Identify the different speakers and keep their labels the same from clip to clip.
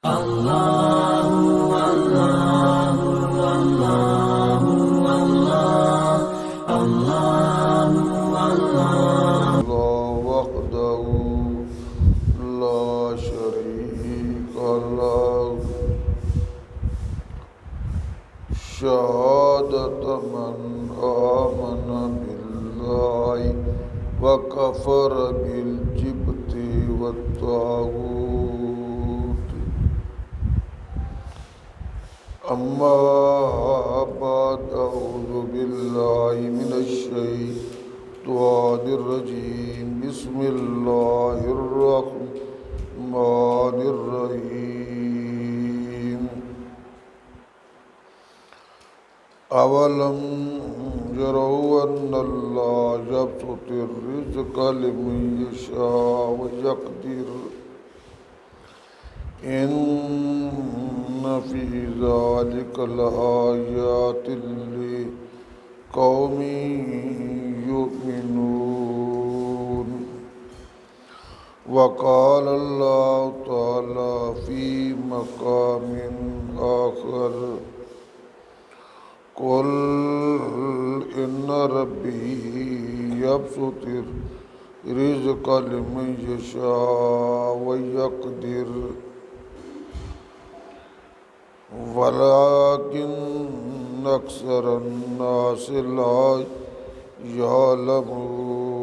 Speaker 1: الله وحده لا شريك له شهادة من آمن بالله وكفر بالجبت والطاغوت أما بعد أعوذ بالله من الشيطان الرجيم بسم الله الرحمن الرحيم أولم يروا أن الله يبسط الرزق لمن يشاء ويقدر إن في ذلك لآيات لقوم يؤمنون وقال الله تعالى في مقام آخر قل إن ربي يبسط الرزق لمن يشاء ويقدر ولكن أكثر الناس لا يعلمون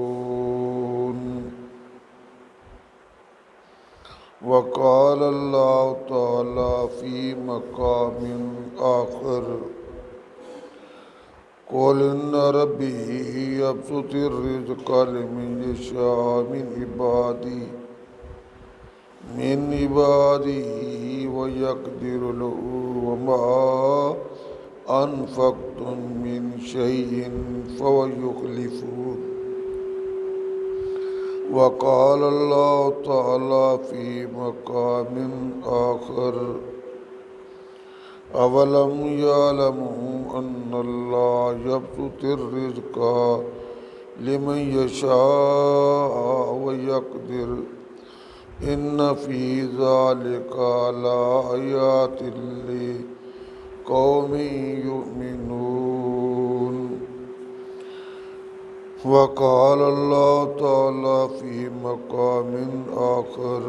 Speaker 1: وقال الله تعالى في مقام آخر قل إن ربي يبسط الرزق لمن يشاء من عباده ويقدر له وما أنفقتم من شيء فهو يخلفه وقال الله تعالى في مقام آخر أولم يعلموا أن الله يبسط الرزق لمن يشاء ويقدر إن في ذلك لآيات لقوم يؤمنون وقال الله تعالى في مقام آخر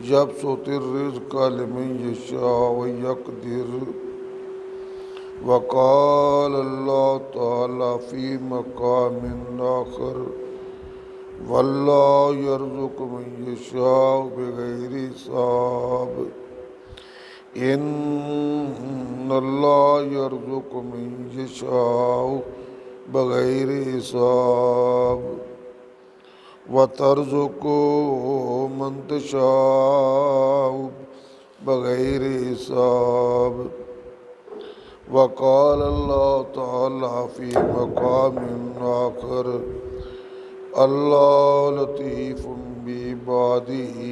Speaker 1: يبسط الرزق لمن يشاء ويقدر وقال الله تعالى في مقام آخر والله يرزق من يشاء بغير حساب إن الله يرزق من يشاء بغير حساب وترزق من تشاء بغير حساب وقال الله تعالى في مقام آخر اللہ لطیف بعباده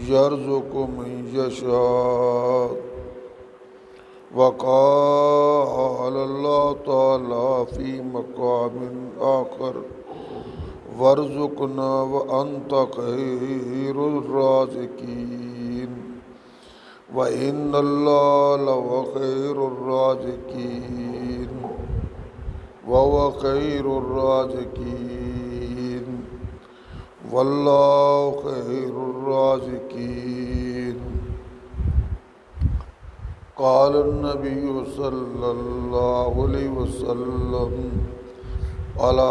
Speaker 1: یرزق من یشاء وقال اللہ تعالی فی مقام آخر وارزقنا وانت خیر الرازقین وإن اللہ لهو خیر الرازقین وهو خیر الرازقین واللہ خیر الرازقین قال النبی صلی اللہ علیہ وسلم الا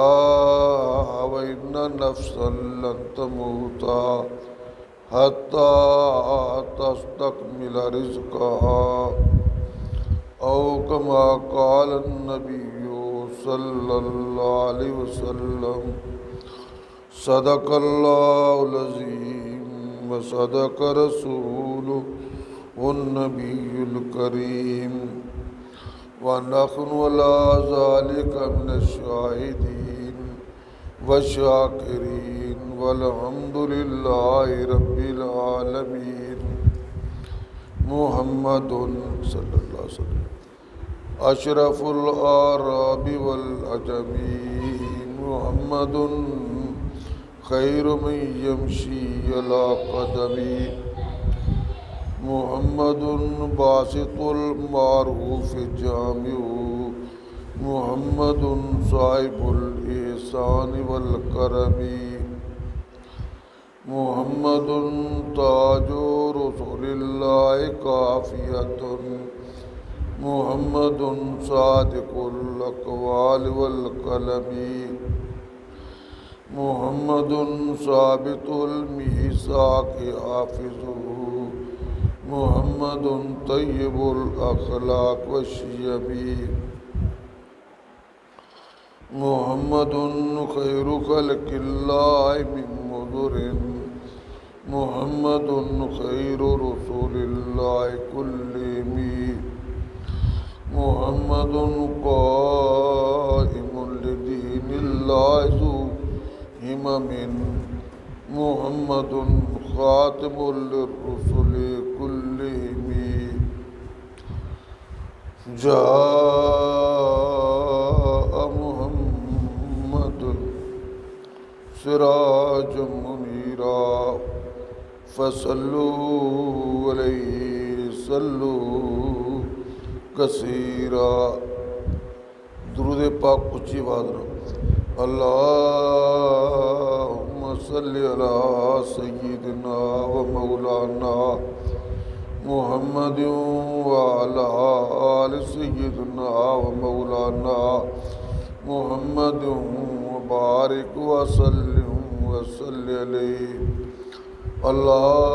Speaker 1: وإن نفسا لن تموت حتی تستکمل رزقها او کما قال النبی صلی اللہ علیہ وسلم صدق اللہ العظیم وصدق رسولہ النبی الکریم ونحن علی ذلک من الشاہدین والشاکرین والحمد للہ رب العالمین محمد صلی اللہ علیہ وسلم اشرف الاعراب والعجمین محمد خیر من یمشی علی قدمی محمد باسط المعروف جامع محمد صاحب الإحسان والكرم محمد تاج رسول الله كافية محمد صادق الأقوال والقلم محمد ثابت الميثاق حافظه محمد طيب الأخلاق والشيم محمد خير خلق الله من مضر محمد خير رسول الله كلهم محمد قائم لدين الله ذو همم محمد خاتم للرسل كلهم جاء محمد سراج منيرا فصلوا عليه صلوا کثیرا. درود پاک اچھی آواز میں اللہم صلی علی سیدنا و مولانا محمد وعلی آل سیدنا و مولانا محمد وبارک وسلم وصلی علیہ. اللہم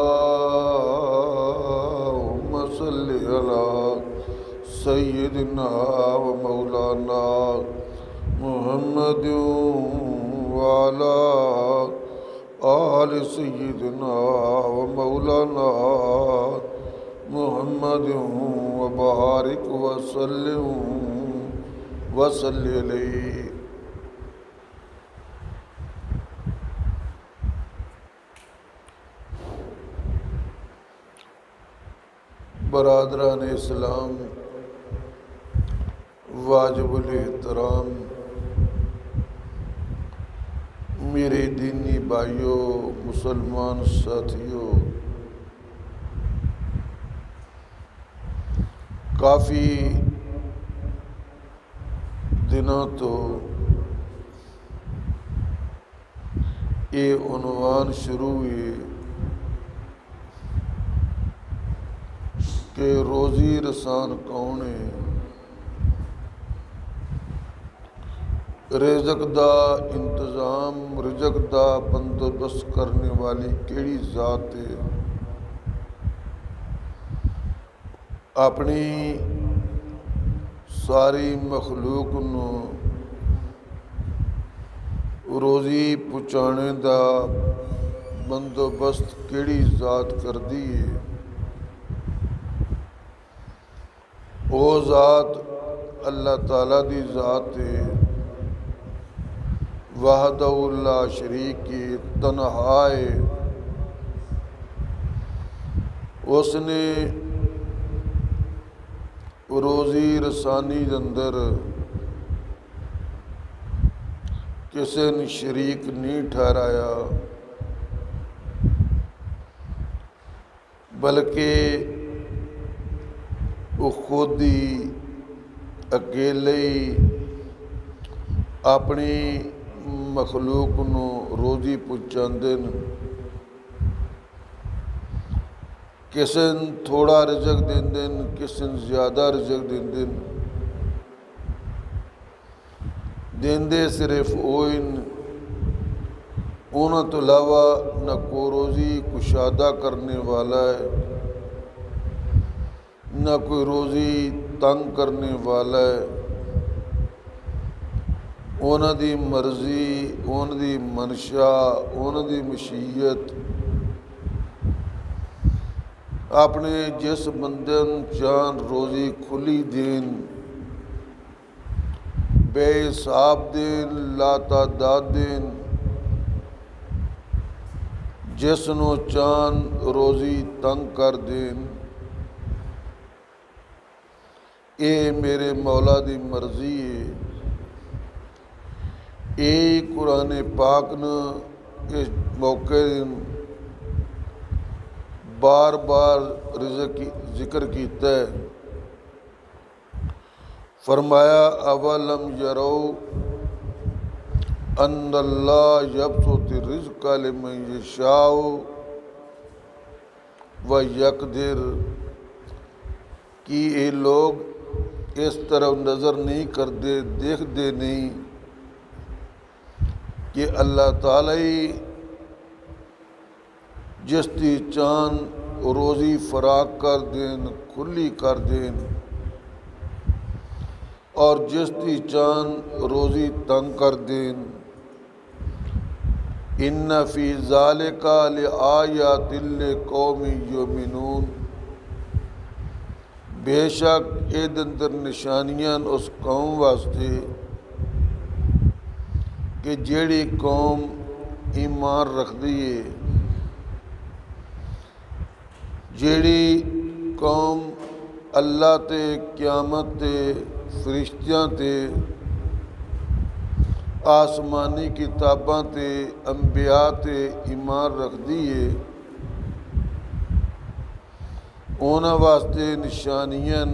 Speaker 1: صلی علی سیدنا و مولانا محمد وعلی آل سیدنا و مولانا محمد وبارک وسلم وصلی علیہ. برادران اسلام، واجب الاحترام میرے دینی بھائیوں، مسلمان ساتھیوں، کافی دنوں تو یہ عنوان شروع ہوئی کہ روزی رسان کون ہے، رزق دا انتظام، رزق دا بندوبست کرنے والی کیڑی ذات ہے. اپنی ساری مخلوق نو روزی پہنچانے دا بندوبست کیڑی ذات کر دی ہے. وہ ذات اللہ تعالیٰ دی ذات ہے، وحدہ لا شریک کی تنہا ہے. اس نے روزی رسانی اندر کسی نے شریک نہیں ٹھہرایا، بلکہ وہ خود ہی اکیلے ہی اپنی مخلوق نو روزی پہنچاندے نے. کسی نے تھوڑا رزق دیندے نے، کسی نے زیادہ رزق دیندے نے. دیندے صرف وہی نے، انہوں تو علاوہ نہ کوئی روزی کشادہ کرنے والا ہے، نہ کوئی روزی تنگ کرنے والا ہے. انہوں دی مرضی، انہوں دی منشا، انہوں دی مشیت اپنے جس بندن جان روزی کھلی دین، بے حساب دین، لا تعداد دین، جس نو چان روزی تنگ کر دین. اے میرے مولا دی مرضی ہے. اے قرآن پاک نے اس موقع بار بار رزق کی ذکر کیتا ہے۔ فرمایا اولم یرو ان اللہ یبسط الرزق لمن یشاء ویقدر، کہ یہ لوگ اس طرف نظر نہیں کرتے، دیکھتے نہیں کہ اللہ تعالیٰ ہی جس دی چاند روزی فراق کر دین، کھلی کر دین، اور جس دی چاند روزی تنگ کر دین۔ ان فی ذالک لآیات لقوم یؤمنون، بے شک اے اندر نشانیاں اس قوم واسطے کہ جیڑی قوم ایمان رکھ دیے، جیڑی قوم اللہ تے، قیامت تے، فرشتیاں تے، آسمانی کتاباں تے، انبیاء تے ایمان رکھ دیے، انہاں واسطے نشانیاں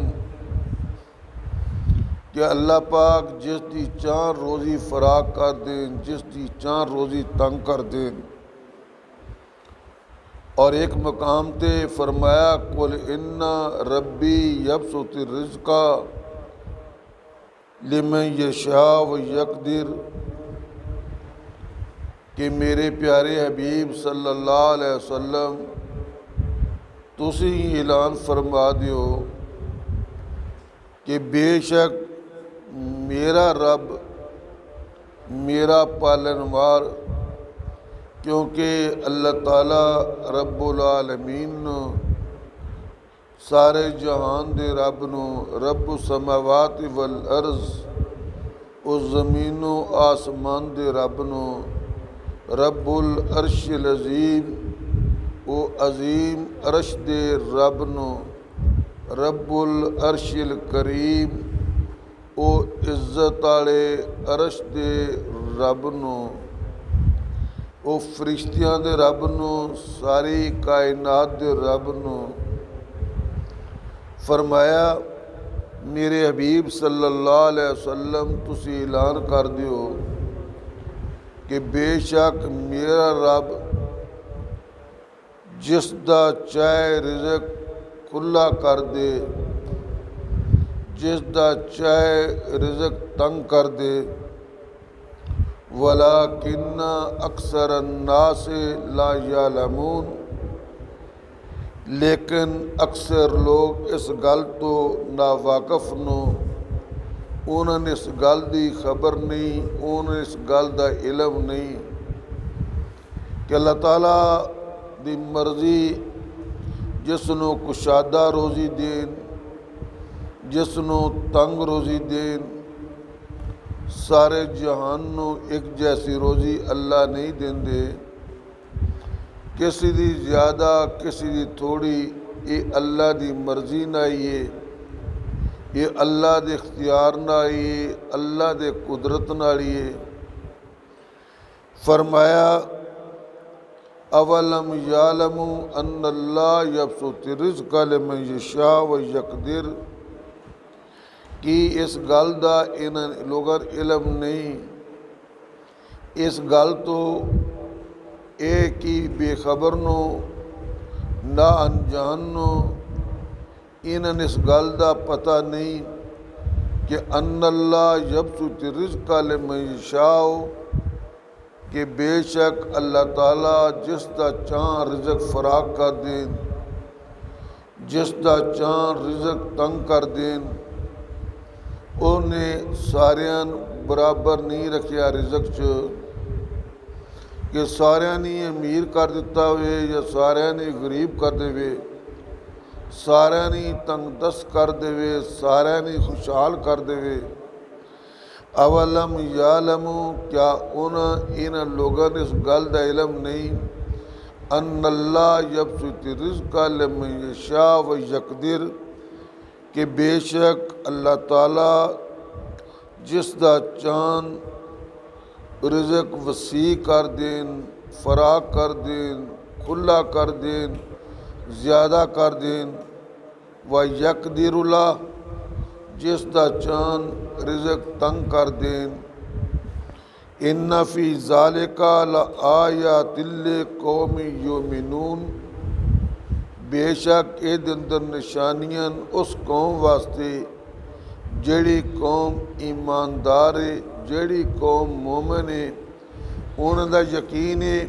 Speaker 1: کہ اللہ پاک جس دی چاند روزی فراق کر دین، جس دی چاند روزی تنگ کر دین۔ اور ایک مقام تے فرمایا قل ان ربی یبسط الرزق لمن یشاء ویقدر، کہ میرے پیارے حبیب صلی اللہ علیہ وسلم تسی اعلان فرما دیو کہ بے شک میرا رب، میرا پالنوار، کیونکہ اللہ تعالیٰ رب العالمین نو، سارے جہان دے رب نو، رب السماوات والارض، اس زمین و آسمان دے رب نو، رب العرش العظیم، او عظیم عرش دے رب نو، رب العرش الکریم، او عزت والے عرش دے رب نو، او فرشتیاں دے رب نو، ساری کائنات دے رب نو۔ فرمایا میرے حبیب صلی اللہ علیہ وسلم تسی اعلان کر دیو کہ بے شک میرا رب جس دا چاہے رزق کھلا کر دے، جس دا چاہے رزق تنگ کر دے، وَلَٰكِنَّ أَكْثَرَ النَّاسِ لَا يَعْلَمُونَ، لیکن اکثر لوگ اس گل تو ناواقف نو، انہوں نے اس گل دی خبر نہیں، انہوں نے اس گل دا علم نہیں کہ اللہ تعالیٰ دی مرضی جس نو کشادہ روزی دین، جس نو تنگ روزی دین، سارے جہان نو ایک جیسی روزی اللہ نہیں دیندے، کسی دی زیادہ کسی دی تھوڑی، یہ اللہ دی مرضی نہ آئیے، یہ اللہ دے اختیار نہ آئیے، اللہ دے قدرت نہ آئیے۔ فرمایا اولم یعلموا ان اللہ یبسط الرزق لمن یشاء ویقدر، کہ اس گل دا انہاں لوگاں علم نہیں، اس گل تو اے کی بے خبر نو، نہ انجان نو، انہاں نے اس گل دا پتہ نہیں کہ ان اللہ یبسط الرزق لمن یشاء، کہ بے شک اللہ تعالیٰ جس دا چاہاں رزق فراق کر دین، جس دا چاہاں رزق تنگ کر دین، انہیں ساریاں برابر نہیں رکھیا رزق چ، کہ ساریاں نہیں امیر کر دیتا ہوئے یا ساریاں نہیں غریب کر دے ہوئے، ساریاں نہیں تنگ دست کر دے ہوئے، ساریاں نہیں خوشحال کر دے ہوئے۔ اولم یعلموا، کیا ان لوگوں نے اس گل دا علم نہیں، ان اللہ یبسط الرزق لمن یشاء ویقدر، کہ بے شک اللہ تعالیٰ جس دا چاند رزق وسیع کر دین، فراق کر دین، کھلا کر دین، زیادہ کر دین و یقدر لا جس دا چاند رزق تنگ کر دین ان فی ذالک لآیات لقوم یؤمنون بے شک اے اندر نشانیاں اس قوم واسطے جیڑی قوم ایماندار ہے جیڑی قوم مومن ہے انہوں دا یقین ہے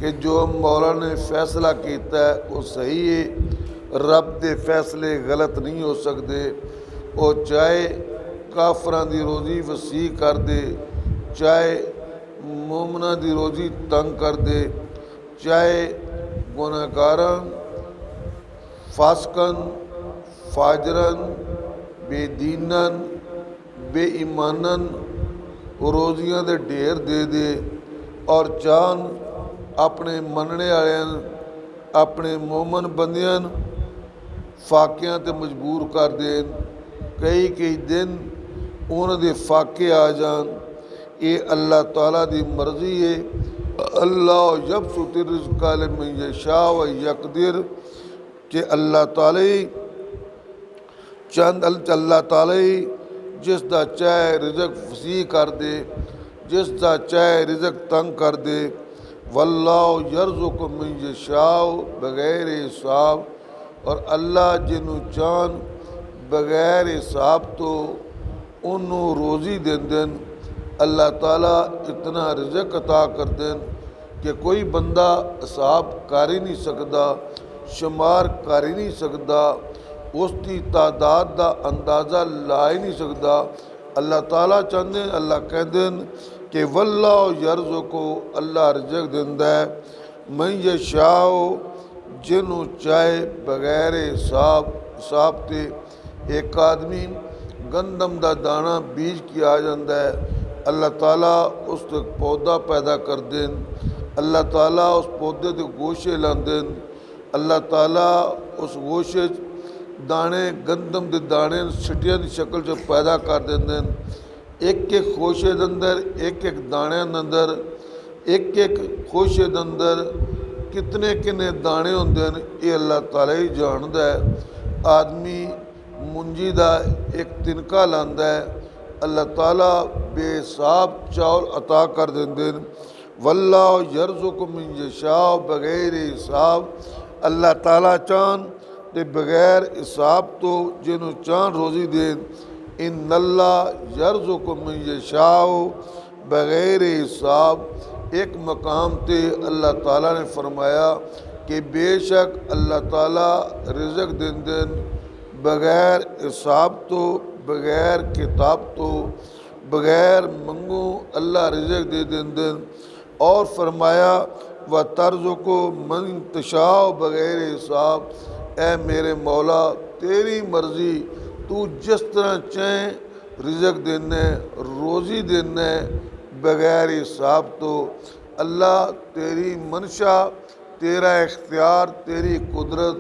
Speaker 1: کہ جو مولا نے فیصلہ کیتا ہے وہ صحیح ہے رب دے فیصلے غلط نہیں ہو سکتے وہ چاہے کافران دی روزی وسیع کر دے چاہے مومنہ دی روزی تنگ کر دے چاہے گناہگاران فاسقن فاجرن بے دینن بے ایمانن روزیاں دے ڈھیر دے دے اور چاہن اپنے مننے والے اپنے مومن بندیاں فاقیاں تے مجبور کر دین کئی دن انہوں دے فاقے آ جان یہ اللہ تعالیٰ دی مرضی ہے اللہ یبسط الرزق لمن یشاء و یقدر کہ اللہ تعالیٰ اللہ تعالیٰ جس دا چاہے رزق وسیع کر دے جس دا چاہے رزق تنگ کر دے واللہ یرزق من یشاء بغیر حساب اور اللہ جنوں چاند بغیر حساب تو انہوں روزی دین اللہ تعالیٰ اتنا رزق عطا کر دین کہ کوئی بندہ حساب کر ہی نہیں سکتا شمار کر ہی نہیں سکتا اس کی تعداد دا اندازہ لا ہی نہیں سکتا اللہ تعالیٰ چاہتے ہیں اللہ کہتے ہیں کہ واللہ یرزقو اللہ رزق دیندا ہے من یشاء جنوں چاہے بغیر حساب تے ایک آدمی گندم دا دانہ بیج کے آ جاندہ ہے اللہ تعالیٰ اس تک پودا پیدا کر دین اللہ تعالیٰ اس پودے تے گوشے لاندین اللہ تعالیٰ اس گوشے دانے گندم دے دانے سٹیاں دی شکل جو پیدا کر دین ایک خوشے دندر ایک دانے دندر ایک خوشے دندر کتنے دانے ہوندے ہیں یہ اللہ تعالیٰ ہی جاندا ہے آدمی منجی دا ایک تنکا لاندا ہے اللہ تعالیٰ بے حساب چاول عطا کر دیں واللہ یرزق من یشاء بغیر حساب اللہ تعالیٰ چاند تے بغیر حساب تو جنوں چاند روزی دیں ان اللہ یرزق من یشاء بغیر حساب ایک مقام تے اللہ تعالیٰ نے فرمایا کہ بے شک اللہ تعالیٰ رزق دیں بغیر حساب تو بغیر کتاب تو بغیر منگو اللہ رزق دے دیں اور فرمایا وَتَرْزُقُ مَن تَشَاءُ بغیر حساب اے میرے مولا تیری مرضی تو جس طرح چاہیں رزق دینا ہے روزی دینا ہے بغیر حساب تو اللہ تیری منشا تیرا اختیار تیری قدرت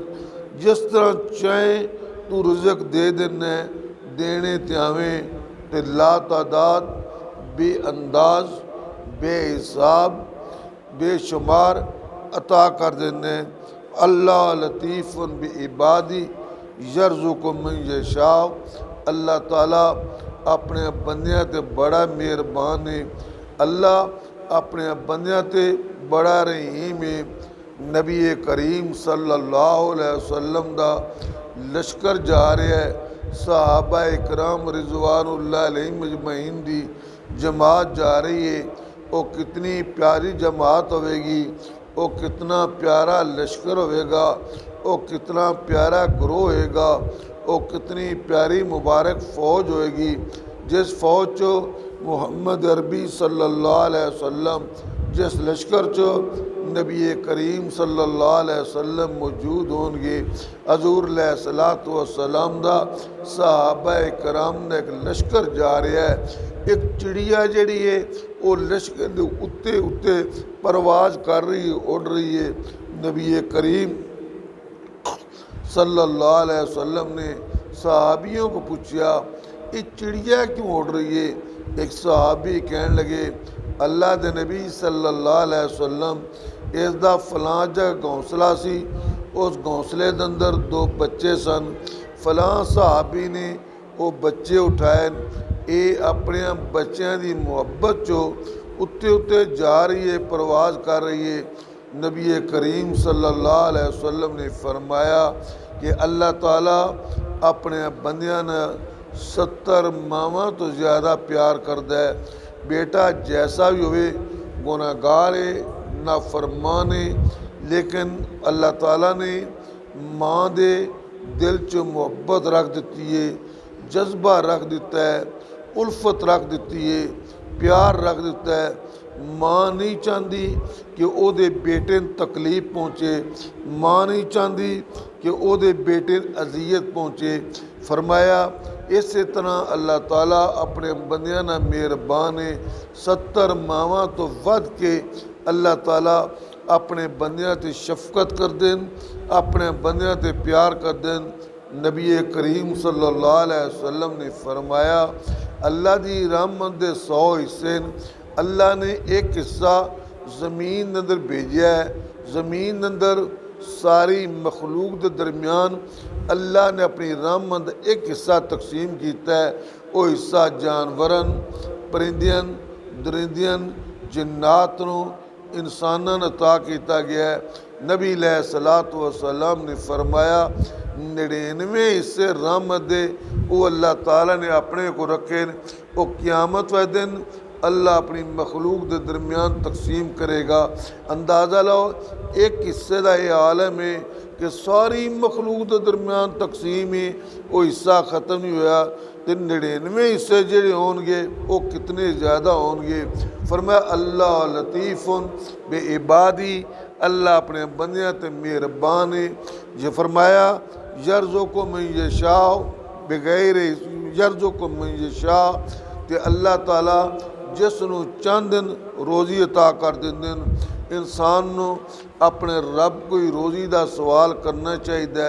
Speaker 1: جس طرح چاہیں تو رزق دے دینا ہے دینے تیاویں تے لا تعداد بے انداز بے حساب بے شمار عطا کر دینے اللہ لطیف بعبادی یرزق من یشاء اللہ تعالیٰ اپنے بندیاں تے بڑا مہربان ہے اللہ اپنے بندیاں تے بڑا رحیم ہے نبی کریم صلی اللہ علیہ وسلم دا لشکر جا رہا ہے صحابہ اکرام رضوان اللہ علیہ مجمعین دی جماعت جا رہی ہے وہ کتنی پیاری جماعت ہوئے گی وہ کتنا پیارا لشکر ہوئے گا وہ کتنا پیارا گروہ ہوئے گا وہ کتنی پیاری مبارک فوج ہوئے گی جس فوج چو محمد عربی صلی اللہ علیہ وسلم جس لشکر چو نبی کریم صلی اللہ علیہ وسلم موجود ہون گے حضور علیہ الصلوۃ والسلام دا صحابہ کرام نے ایک لشکر جا رہا ہے ایک چڑیا جڑی ہے وہ لشکر دے اتے پرواز کر رہی ہے اڑ رہی ہے نبی کریم صلی اللہ علیہ وسلم نے صحابیوں کو پوچھا یہ چڑیا کیوں اڑ رہی ہے ایک صحابی کہنے لگے اللہ دے نبی صلی اللہ علیہ وسلم اس دا فلاں جگہ گھونسلہ سی اس گھونسلے دے اندر 2 بچے سن، فلاں صحابی نے وہ بچے اٹھائے، یہ اپنے بچیاں دی محبت چو اتے اتے جا رہی ہے، پرواز کر رہی ہے۔ نبی کریم صلی اللہ علیہ وسلم نے فرمایا کہ اللہ تعالیٰ اپنے بندیاں نے 70 ماواں تو زیادہ پیار کردا ہے۔ بیٹا جیسا بھی ہوئے، گناہگار ہے، نافرمان ہے، لیکن اللہ تعالیٰ نے ماں دے دل چ محبت رکھ دیتی ہے، جذبہ رکھ دیتا ہے، الفت رکھ دیتی ہے، پیار رکھ دیتا ہے۔ ماں نہیں چاہتی کہ او دے بیٹے تکلیف پہنچے، ماں نہیں چاہتی کہ او دے بیٹے اذیت پہنچے۔ فرمایا اسی طرح اللہ تعالیٰ اپنے بندیاں نہ مہربان ہے، 70 ماواں تو ود کے اللہ تعالیٰ اپنے بندیاں تے شفقت کر دیں، اپنے بندیاں تے پیار کر دیں۔ نبی کریم صلی اللہ علیہ وسلم نے فرمایا اللہ دی رحمت دے 100 حصے، اللہ نے ایک حصہ زمین اندر بھیجا ہے، زمین اندر ساری مخلوق دے درمیان اللہ نے اپنی رحمت ایک حصہ تقسیم کیتا ہے، وہ حصہ جانورن، پرندیاں، درندیاں، جنات نو، انساناں عطا کیتا گیا ہے۔ نبی علیہ الصلوۃ والسلام نے فرمایا 99 حصے رحمت دے وہ اللہ تعالیٰ نے اپنے کو رکھے، وہ قیامت والے دن اللہ اپنی مخلوق دے درمیان تقسیم کرے گا۔ اندازہ لاؤ ایک حصے دا یہ عالم ہے کہ ساری مخلوق دے درمیان تقسیم ہے، وہ حصہ ختم نہیں ہویا، تے 99 حصے جڑے ہون گے وہ کتنے زیادہ ہون گے۔ فرمایا اللہ لطیف بے عبادی، اللہ اپنے بندیاں تے مہربان ہے۔ یہ فرمایا یرزقو من یشاء بغیر یرزقو من یشاء، تے اللہ تعالیٰ جس نو چاندن روزی عطا کر دیں۔ انسان نو اپنے رب کوئی روزی دا سوال کرنا چاہیے،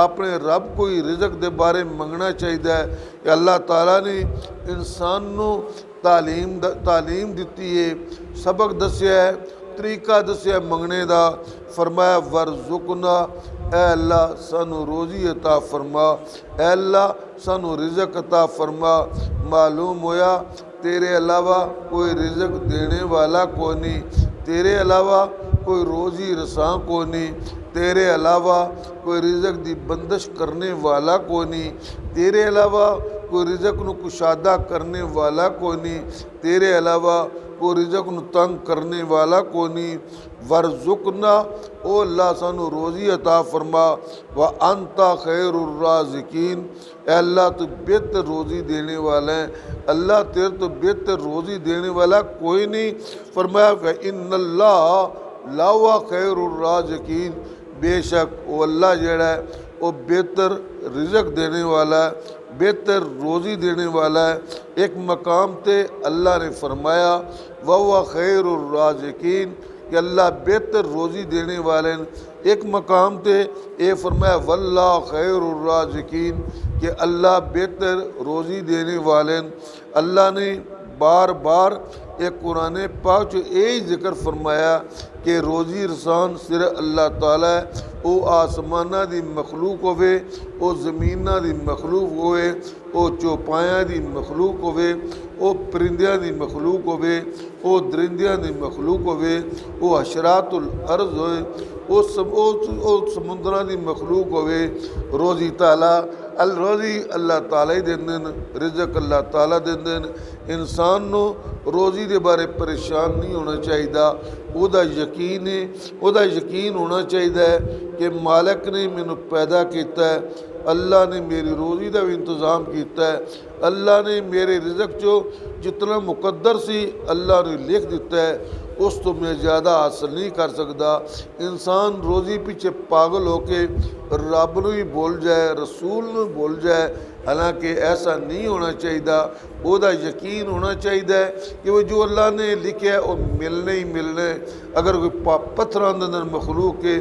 Speaker 1: اپنے رب کوئی رزق دے بارے منگنا چاہیے کہ اللہ تعالیٰ نے انسان نو تعلیم دیتی ہے، سبق دسیا ہے، طریقہ دسیا منگنے دا۔ فرمایا ورزقنا، اے اللہ سانو روزی عطا فرما، اے اللہ سانو رزق عطا فرما۔ معلوم ہویا تیرے علاوہ کوئی رزق دینے والا کوئی نہیں، تیرے علاوہ کوئی روزی رساں کوئی نہیں، تیرے علاوہ کوئی رزق دی بندش کرنے والا کوئی نہیں، تیرے علاوہ کوئی رزق نو کشادہ کرنے والا کوئی نہیں، تیرے علاوہ کوئی رزق نو تنگ کرنے والا کوئی نہیں۔ ورزقنا، او اللہ سانو روزی عطا فرما، وانت خیر الرازقین، اے اللہ تو بہتر روزی دینے والا ہے، اللہ تیرے تو بہتر روزی دینے والا کوئی نہیں۔ فرمایا ان اللہ لا خیر الرازقین، بے شک وہ اللہ جڑا ہے وہ بہتر رزق دینے والا ہے، بہتر روزی دینے والا ہے۔ ایک مقام تے اللہ نے فرمایا وَهُوَ خَيْرُ الرَّازِقِينَ کہ اللہ بہتر روزی دینے والے ہیں۔ ایک مقام تے اے فرمایا وَاللَّهُ خَيْرُ الرَّازِقِينَ کہ اللہ بہتر روزی دینے والے ہیں۔ اللہ نے بار بار ایک قرآن پاک جو یہی ذکر فرمایا کہ روزی رسان صرف اللہ تعالیٰ ہے، وہ آسمانہ دی مخلوق ہوئے، وہ زمینہ دی مخلوق ہوئے، وہ چوپایاں دی مخلوق ہوئے، وہ پرندیاں دی مخلوق ہوئے، وہ درندیاں دی مخلوق ہوئے، وہ حشرات الارض ہوئے، وہ سمندراں دی مخلوق ہوئے۔ روزی تعالیٰ الروزی اللہ تعالیٰ ہی دیں، رزق اللہ تعالیٰ دیں۔ انسان نو روزی دے بارے پریشان نہیں ہونا چاہیے، وہ دا یقین ہے، وہ دا یقین ہونا چاہیے کہ مالک نے مینوں پیدا کیتا ہے، اللہ نے میری روزی دا بھی انتظام کیتا ہے، اللہ نے میرے رزق جو جتنا مقدر سی اللہ نے لکھ دیتا ہے، اس تو میں زیادہ حاصل نہیں کر سکتا۔ انسان روزی پیچھے پاگل ہو کے رب نو ہی بول جائے، رسول نو بول جائے، حالانکہ ایسا نہیں ہونا چاہیے۔ وہ دا یقین ہونا چاہیے کہ وہ جو اللہ نے لکھا ہے وہ ملنے ہی ملنے۔ اگر کوئی پتھراں دے اندر مخلوق ہے،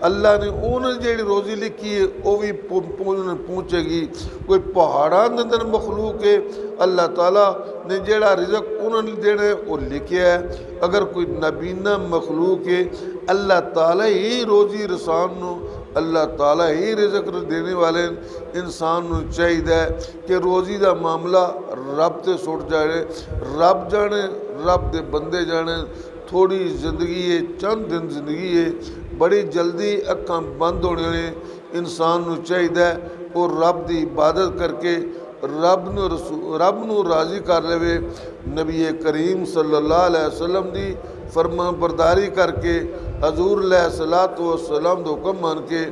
Speaker 1: اللہ نے انہوں نے جیڑی روزی لکھی ہے وہ بھی پہنچے گی۔ کوئی پہاڑاں دے اندر مخلوق ہے، اللہ تعالیٰ نے جیڑا رزق انہوں نے دینا ہے وہ لکھا ہے۔ اگر کوئی نبینہ مخلوق ہے، اللہ تعالیٰ ہی روزی رسان نو اللہ تعالیٰ ہی رزق دینے والے انسان نو چاہیے کہ روزی دا معاملہ رب تے سٹ جائے، رب جانے، رب دے بندے جانے۔ تھوڑی زندگی ہے، چند دن زندگی ہے، بڑی جلدی اکھاں بند ہونے نے، انسان نو چاہیے وہ رب دی عبادت کر کے رب نو راضی کر لے، نبی کریم صلی اللہ علیہ وسلم دی فرما برداری کر کے، حضور علیہ الصلوۃ والسلام دا حکم مان کے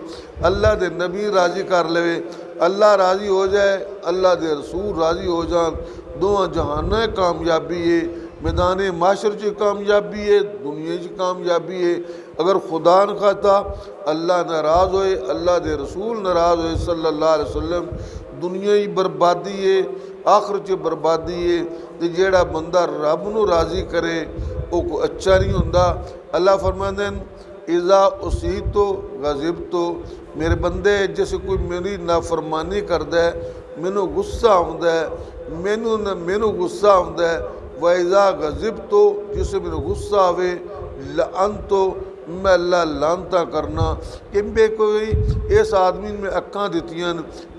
Speaker 1: اللہ دے نبی راضی کر لے، اللہ راضی ہو جائے، اللہ دے رسول راضی ہو جان، دونوں جہانہ کامیابی ہے، میدان معاشر چ کامیابی ہے، دنیا چ کامیابی ہے۔ اگر خدا نہ خواستہ اللہ ناراض ہوئے، اللہ دے رسول ناراض ہوئے صلی اللہ علیہ وسلم، دنیا ہی بربادی ہے، آخرت بربادی ہے۔ تے جیڑا بندہ رب نو راضی کرے وہ کو اچھا نہیں ہوندا۔ اللہ فرماندے ہیں اذا اصیت غضبت، میرے بندے جس کوئی میری نافرمانی کردا ہے مینوں غصہ آوندا ہے، مینوں غصہ آوندا ہے، وَإِذَا غَضِبْتُ جس سے مینوں غصہ آوے لعنت، میں اللہ لعنتاں کرنا کہ بے کوئی اس آدمی میں اکھاں دتیاں،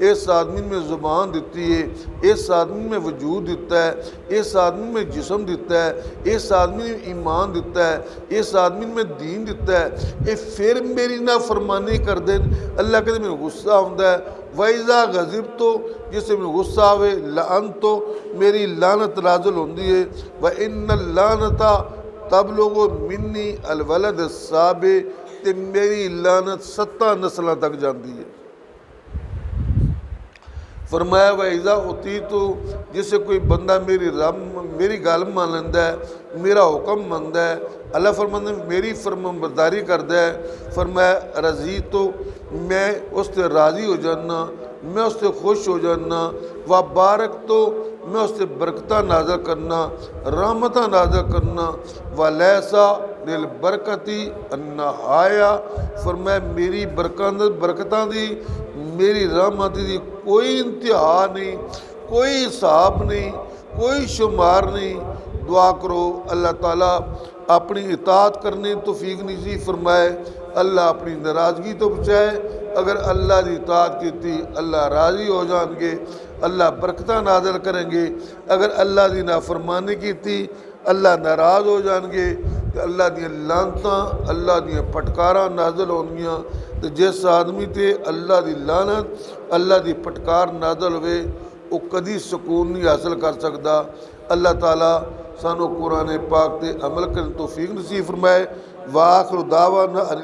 Speaker 1: اس آدمی میں زبان دتی ہے، اس آدمی میں وجود دیتا ہے، اس آدمی میں جسم دیتا ہے، اس آدمی میں ایمان دیتا ہے، اس آدمی میں دین دیتا ہے، یہ پھر میری نافرمانی کر دیں، اللہ کہتے میں غصہ آوندا ہے۔ وَإِذَا غَضِبْتُ جس سے میں غصہ آوے لعنت، میری لعنت نازل ہوندی ہے۔ وَإِنَّ اللَّعْنَةَ تبلغ منی الولد السابع، تے میری لعنت 7 نسلوں تک جاندی ہے۔ فرمایا وَإِذَا أُوتِيتُ جس سے کوئی بندہ میری گل مان لیندا ہے، میرا حکم مندا ہے، اللہ فرماندے میری فرمان برداری کردا ہے، فرمایا رضیت، میں اس سے راضی ہو جانا، میں اس سے خوش ہو جانا، وبارکت میں اس سے برکتہ نازل کرنا، رحمتہ نازل کرنا، وَلَيْسَ لِلْبَرْكَةِ النَّهَایَةُ فرمایا میری برکتاں دی، میری رحمت دی کوئی انتہا نہیں، کوئی حساب نہیں، کوئی شمار نہیں۔ دعا کرو اللہ تعالیٰ اپنی اطاعت کرنے توفیق نصیب فرمائے، اللہ اپنی ناراضگی تو بچائے۔ اگر اللہ دی اطاعت کی اللہ راضی ہو جان گے، اللہ برکتہ نازل کریں گے۔ اگر اللہ دی نافرمانی کی اللہ ناراض ہو جان گے، تو اللہ دی لعنتاں، اللہ دی پھٹکاراں نازل ہونگیاں۔ تو جس آدمی تے اللہ دی لعنت، اللہ دی پھٹکار نازل ہوئے، وہ کدی سکون نہیں حاصل کر سکتا۔ اللہ تعالیٰ سانو قرآن پاک تے عمل کرنے توفیق نصیب فرمائے۔ وآخر دعوانا